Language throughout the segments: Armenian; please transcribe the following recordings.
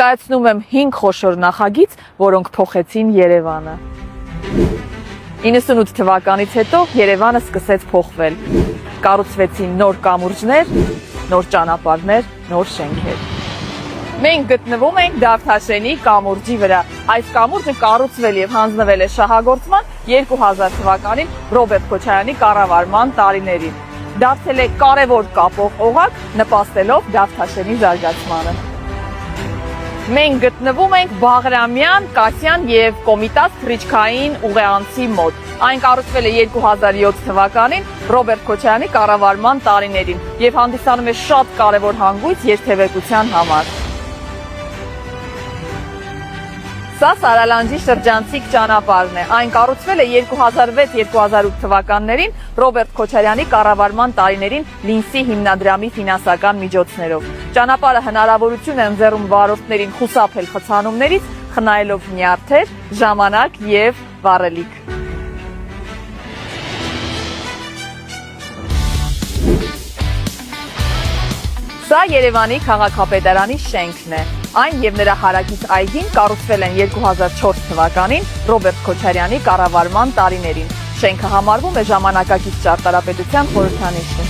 Ներկայացնում եմ 5 խոշոր նախագիծ, որոնք փոխեցին Երևանը։ 98 թվականից հետո Երևանը սկսեց փոխվել։ Կառուցվեցին նոր կամուրջներ, նոր ճանապարհներ, նոր շենքեր։ Մենք գտնվում ենք Դավթաշենի կամուրջի վրա։ Այս կամուրջը կառուցվել եւ հանձնվել է շահագործման 2000 թվականին Ռոբերտ Քոչարյանի կառավարման տարիներին։ Դարձել է կարևոր կապող օղակ, նպաստելով Դավթաշենի զարգացմանը։ Մենք գտնվում ենք Բաղրամյան, Կասյան եւ Կոմիտաս թռիչքային ուղեանցի մոտ։ Այն կառուցվել է 2007 թվականին Ռոբերտ Քոչարյանի կառավարման տարիներին եւ հանդիսանում է շատ կարևոր հանգույց երթևեկության համար։ Սա Սարալանջի շրջանցիկ ճանապարհն է։ Այն կառուցվել է 2006-2008 թվականներին Ռոբերտ Քոչարյանի կառավարման տարիներին Լինսի հիմնադրամի ֆինանսական միջոցներով։ Ճանապարհը հնարավորություն է ընձեռում վարորդներին խուսափել խցանումներից, խնայելով նյարդեր, ժամանակ եւ վառելիք։ Սա Երևանի քաղաքապետարանի շենքն է։ Այն եւ նրա հարակից այգին կառուցվել են 2004 թվականին Ռոբերտ Քոչարյանի կառավարման տարիներին։ Շենքը համարվում է ժամանակակից ճարտարապետության խորհրդանիշը։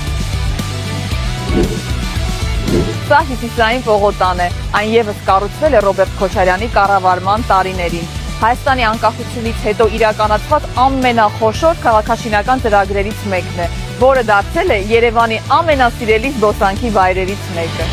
Սա Հյուսիսային պողոտան է։ Այն եւս կառուցվել է Ռոբերտ Քոչարյանի կառավարման տարիներին։ Հայաստանի անկախությունից հետո իրականացված ամենախոշոր քաղաքաշինական ծրագրերից մեկն է, որը դարձել է Երևանի ամենասիրելի զբոսանքի վայրերից մեկը։